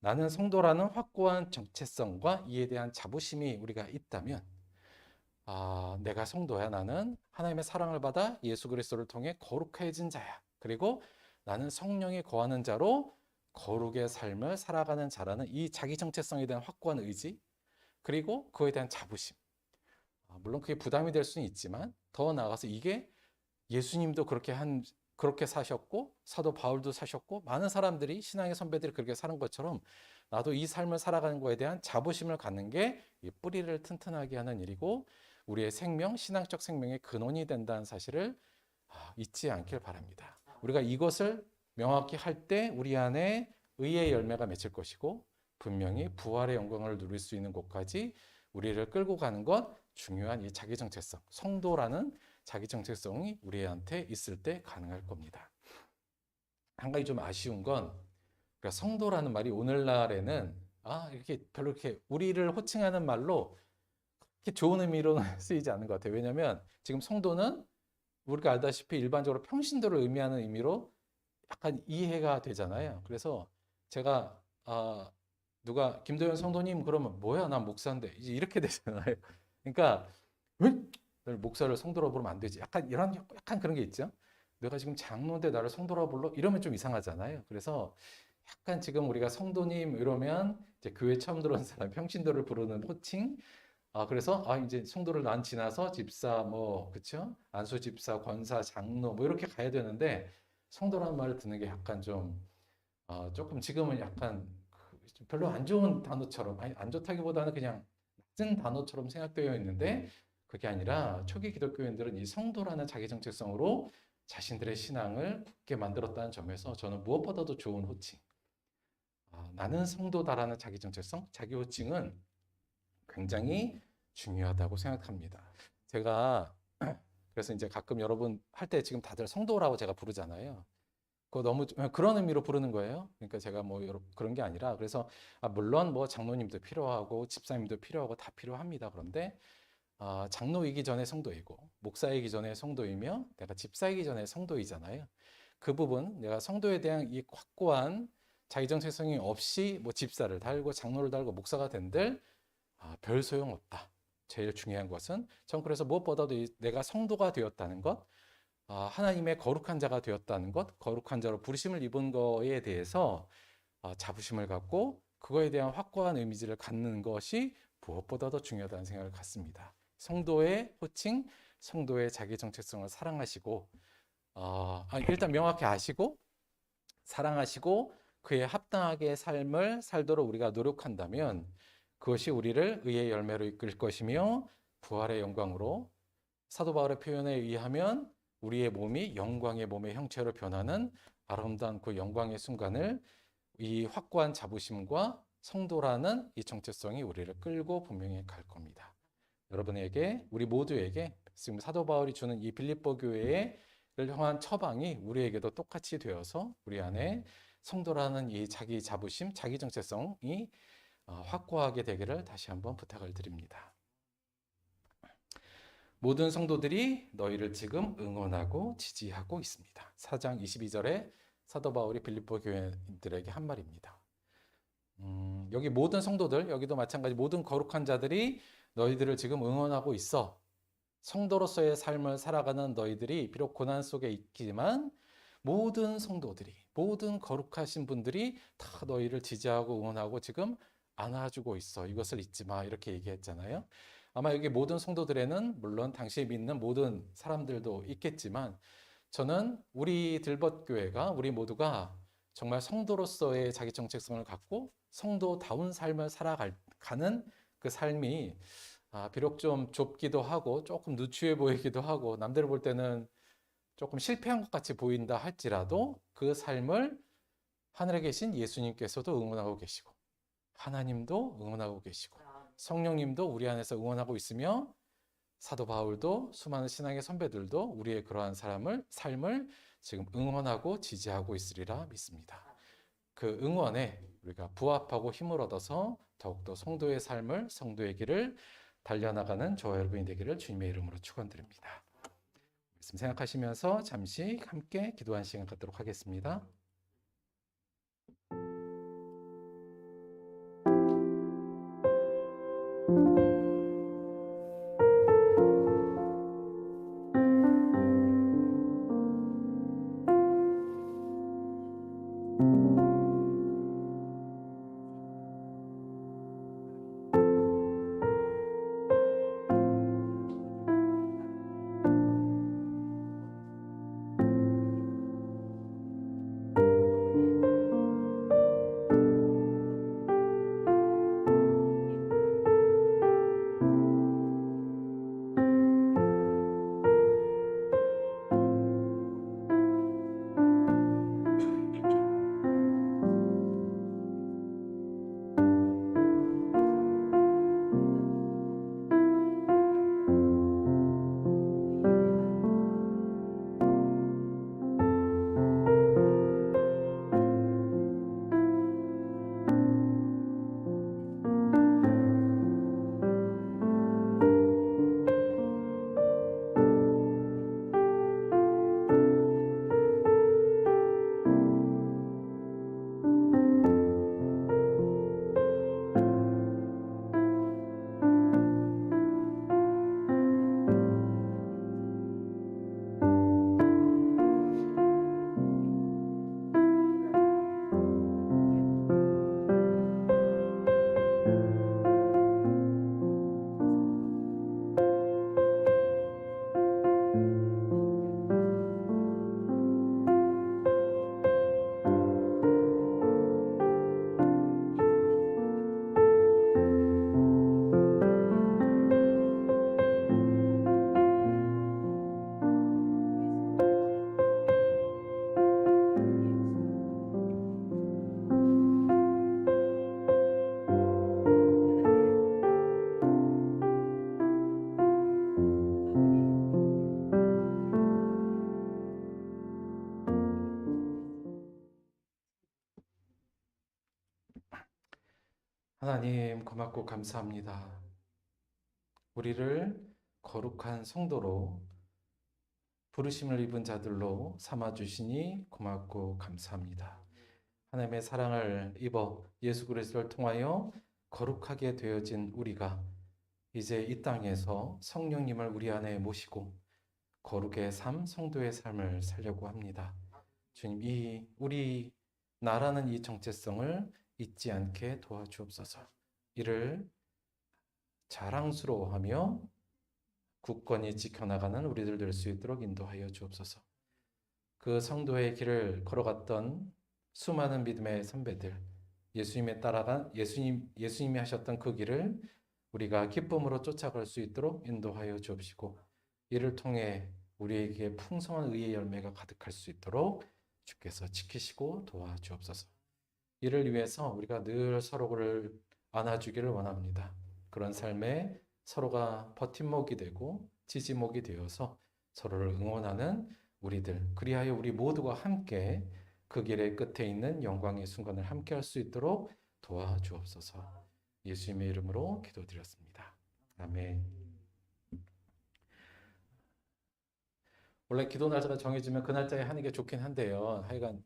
나는 성도라는 확고한 정체성과 이에 대한 자부심이 우리가 있다면 내가 성도야. 나는 하나님의 사랑을 받아 예수 그리스도를 통해 거룩해진 자야. 그리고 나는 성령이 거하는 자로 거룩의 삶을 살아가는 자라는 이 자기 정체성에 대한 확고한 의지, 그리고 그에 대한 자부심. 물론 그게 부담이 될 수는 있지만 더 나아가서 이게 예수님도 그렇게 사셨고 사도 바울도 사셨고 많은 사람들이 신앙의 선배들이 그렇게 사는 것처럼 나도 이 삶을 살아가는 거에 대한 자부심을 갖는 게 이 뿌리를 튼튼하게 하는 일이고 우리의 생명, 신앙적 생명의 근원이 된다는 사실을 잊지 않길 바랍니다. 우리가 이것을 명확히 할 때 우리 안에 의의 열매가 맺힐 것이고 분명히 부활의 영광을 누릴 수 있는 곳까지 우리를 끌고 가는 것 중요한 이 자기 정체성, 성도라는 자기 정체성이 우리한테 있을 때 가능할 겁니다. 한 가지 좀 아쉬운 건 그러니까 성도라는 말이 오늘날에는 이렇게 별로 이렇게 우리를 호칭하는 말로 그렇게 좋은 의미로 쓰이지 않는 것 같아요. 왜냐하면 지금 성도는 우리가 알다시피 일반적으로 평신도를 의미하는 의미로 약간 이해가 되잖아요. 그래서 제가 누가 김도현 성도님 그러면 뭐야 난 목사인데 이제 이렇게 되잖아요. 그러니까 왜 널 목사를 성도로 부르면 안 되지? 약간 이런 약간 그런 게 있죠. 내가 지금 장로인데 나를 성도로 불러? 이러면 좀 이상하잖아요. 그래서 약간 지금 우리가 성도님 이러면 이제 교회 처음 들어온 사람 평신도를 부르는 호칭. 그래서 이제 성도를 난 지나서 집사 뭐 그쵸? 안수 집사, 권사, 장로 뭐 이렇게 가야 되는데 성도라는 말을 듣는 게 약간 좀 조금 지금은 약간 별로 안 좋은 단어처럼 아니 안 좋다기보다는 그냥 낮은 단어처럼 생각되어 있는데 그게 아니라 초기 기독교인들은 이 성도라는 자기 정체성으로 자신들의 신앙을 굳게 만들었다는 점에서 저는 무엇보다도 좋은 호칭. 나는 성도다라는 자기 정체성, 자기 호칭은 굉장히 중요하다고 생각합니다. 제가 그래서 이제 가끔 여러분 할 때 지금 다들 성도라고 제가 부르잖아요. 그거 너무 그런 의미로 부르는 거예요. 그러니까 제가 뭐 그런 게 아니라 그래서 물론 뭐 장로님도 필요하고 집사님도 필요하고 다 필요합니다. 그런데 장로이기 전에 성도이고 목사이기 전에 성도이며 내가 집사이기 전에 성도이잖아요. 그 부분 내가 성도에 대한 이 확고한 자기 정체성이 없이 뭐 집사를 달고 장로를 달고 목사가 된들 별 소용 없다. 제일 중요한 것은 전 그래서 무엇보다도 내가 성도가 되었다는 것, 하나님의 거룩한 자가 되었다는 것, 거룩한 자로 부르심을 입은 거에 대해서 자부심을 갖고 그거에 대한 확고한 이미지를 갖는 것이 무엇보다도 중요하다는 생각을 갖습니다. 성도의 호칭, 성도의 자기 정체성을 사랑하시고 일단 명확히 아시고 사랑하시고 그에 합당하게 삶을 살도록 우리가 노력한다면 그것이 우리를 의의 열매로 이끌 것이며 부활의 영광으로 사도 바울의 표현에 의하면 우리의 몸이 영광의 몸의 형체로 변하는 아름다운 그 영광의 순간을 이 확고한 자부심과 성도라는 이 정체성이 우리를 끌고 분명히 갈 겁니다. 여러분에게 우리 모두에게 지금 사도 바울이 주는 이 빌립보 교회를 향한 처방이 우리에게도 똑같이 되어서 우리 안에 성도라는 이 자기 자부심, 자기 정체성이 확고하게 되기를 다시 한번 부탁을 드립니다. 모든 성도들이 너희를 지금 응원하고 지지하고 있습니다. 4장 22절에 사도 바울이 빌립보 교회들에게 한 말입니다. 여기 모든 성도들, 여기도 마찬가지 모든 거룩한 자들이 너희들을 지금 응원하고 있어. 성도로서의 삶을 살아가는 너희들이 비록 고난 속에 있지만 모든 성도들이, 모든 거룩하신 분들이 다 너희를 지지하고 응원하고 지금 안아주고 있어. 이것을 잊지 마. 이렇게 얘기했잖아요. 아마 여기 모든 성도들에는 물론 당시 믿는 모든 사람들도 있겠지만 저는 우리 들벗교회가 우리 모두가 정말 성도로서의 자기 정체성을 갖고 성도다운 삶을 살아가는 그 삶이 비록 좀 좁기도 하고 조금 누추해 보이기도 하고 남들 볼 때는 조금 실패한 것 같이 보인다 할지라도 그 삶을 하늘에 계신 예수님께서도 응원하고 계시고 하나님도 응원하고 계시고 성령님도 우리 안에서 응원하고 있으며 사도 바울도 수많은 신앙의 선배들도 우리의 그러한 삶을 지금 응원하고 지지하고 있으리라 믿습니다. 그 응원에 우리가 부합하고 힘을 얻어서 더욱더 성도의 삶을, 성도의 길을 달려나가는 저와 여러분이 되기를 주님의 이름으로 축원드립니다. 말씀 생각하시면서 잠시 함께 기도한 시간 갖도록 하겠습니다. 하나님 고맙고 감사합니다. 우리를 거룩한 성도로 부르심을 입은 자들로 삼아주시니 고맙고 감사합니다. 하나님의 사랑을 입어 예수 그리스도를 통하여 거룩하게 되어진 우리가 이제 이 땅에서 성령님을 우리 안에 모시고 거룩의 삶, 성도의 삶을 살려고 합니다. 주님, 우리 나라는 이 정체성을 잊지 않게 도와주옵소서. 이를 자랑스러워하며 굳건히 지켜나가는 우리들 될 수 있도록 인도하여 주옵소서. 그 성도의 길을 걸어갔던 수많은 믿음의 선배들, 예수님에 따라간 예수님이 하셨던 그 길을 우리가 기쁨으로 쫓아갈 수 있도록 인도하여 주옵시고, 이를 통해 우리에게 풍성한 의의 열매가 가득할 수 있도록 주께서 지키시고 도와주옵소서. 이를 위해서 우리가 늘 서로를 안아주기를 원합니다. 그런 삶에 서로가 버팀목이 되고 지지목이 되어서 서로를 응원하는 우리들, 그리하여 우리 모두가 함께 그 길의 끝에 있는 영광의 순간을 함께 할 수 있도록 도와주옵소서. 예수님의 이름으로 기도드렸습니다. 아멘. 원래 기도 날짜가 정해지면 그 날짜에 하는 게 좋긴 한데요. 하여간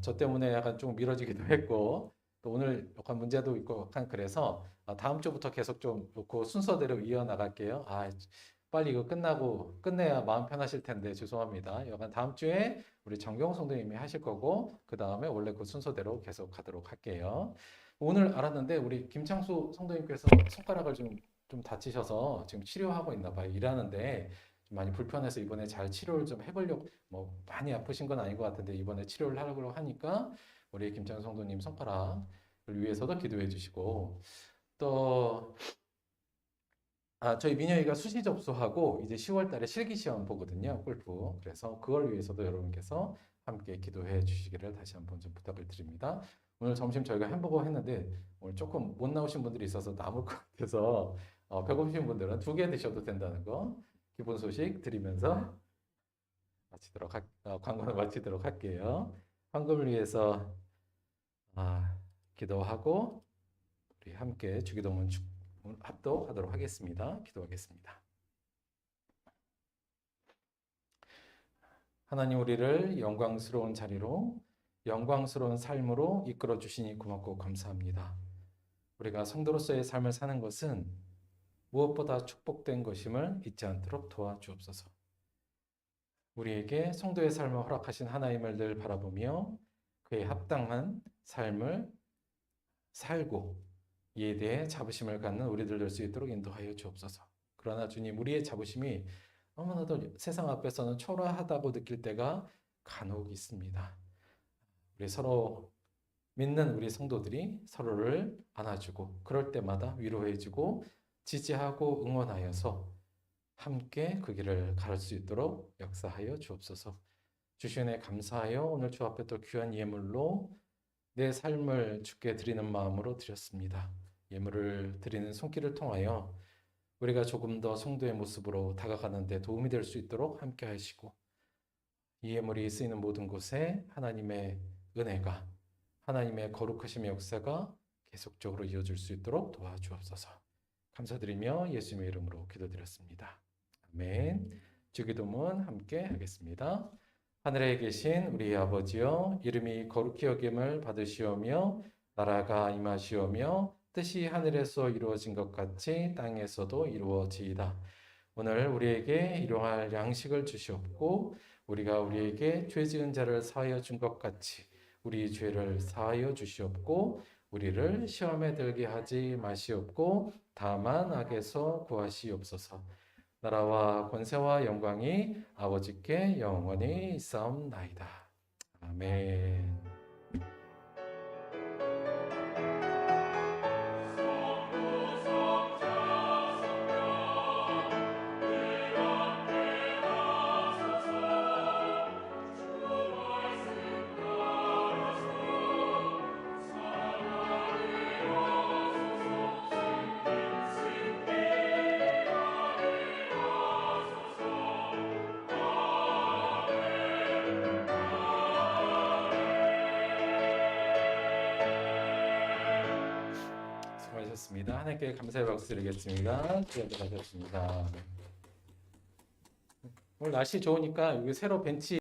저 때문에 약간 좀 미뤄지기도 했고, 또 오늘 약간 문제도 있고 약간 그래서 다음 주부터 계속 좀 그 순서대로 이어나갈게요. 빨리 이거 끝내야 마음 편하실 텐데 죄송합니다. 약간 다음 주에 우리 정경 성도님이 하실 거고, 그 다음에 원래 그 순서대로 계속 가도록 할게요. 오늘 알았는데 우리 김창수 성도님께서 손가락을 좀 다치셔서 지금 치료하고 있나 봐요. 일하는데 좀 많이 불편해서 이번에 잘 치료를 좀 해보려고, 뭐 많이 아프신 건 아닌 것 같은데 이번에 치료를 하려고 하니까 우리 김창수 성도님 손가락을 위해서도 기도해 주시고, 또 저희 민영이가 수시 접수하고 이제 10월 달에 실기 시험 보거든요. 골프. 그래서 그걸 위해서도 여러분께서 함께 기도해 주시기를 다시 한번 좀 부탁을 드립니다. 오늘 점심 저희가 햄버거 했는데 오늘 조금 못 나오신 분들이 있어서 남을 것 같아서 배고프신 분들은 2개 드셔도 된다는 거 기본 소식 드리면서 광고는 마치도록 할게요. 황금을 위해서 기도하고 우리 함께 주기도문 합독하도록 하겠습니다. 기도하겠습니다. 하나님, 우리를 영광스러운 자리로 영광스러운 삶으로 이끌어 주시니 고맙고 감사합니다. 우리가 성도로서의 삶을 사는 것은 무엇보다 축복된 것임을 잊지 않도록 도와주옵소서. 우리에게 성도의 삶을 허락하신 하나님을 늘 바라보며 그에 합당한 삶을 살고 이에 대해 자부심을 갖는 우리들 될 수 있도록 인도하여 주옵소서. 그러나 주님, 우리의 자부심이 너무나도 세상 앞에서는 초라하다고 느낄 때가 간혹 있습니다. 우리 서로 믿는 우리 성도들이 서로를 안아주고 그럴 때마다 위로해주고 지지하고 응원하여서 함께 그 길을 갈 수 있도록 역사하여 주옵소서. 주신 은혜 감사하여 오늘 주 앞에 또 귀한 예물로 내 삶을 주께 드리는 마음으로 드렸습니다. 예물을 드리는 손길을 통하여 우리가 조금 더 성도의 모습으로 다가가는 데 도움이 될 수 있도록 함께 하시고, 이 예물이 쓰이는 모든 곳에 하나님의 은혜가, 하나님의 거룩하심의 역사가 계속적으로 이어질 수 있도록 도와주옵소서. 감사드리며 예수님의 이름으로 기도드렸습니다. 아멘. 주기도문 함께 하겠습니다. 하늘에 계신 우리 아버지여, 이름이 거룩히 여김을 받으시오며 나라가 임하시오며 뜻이 하늘에서 이루어진 것 같이 땅에서도 이루어지이다. 오늘 우리에게 일용할 양식을 주시옵고 우리가 우리에게 죄 지은 자를 사하여 준 것 같이 우리 죄를 사하여 주시옵고 우리를 시험에 들게 하지 마시옵고 다만 악에서 구하시옵소서. 나라와 권세와 영광이 아버지께 영원히 있사옵나이다. 아멘. 감사합니다. 하나님께 감사의 박수 드리겠습니다. 수고하셨습니다. 오늘 날씨 좋으니까 여기 새로 벤치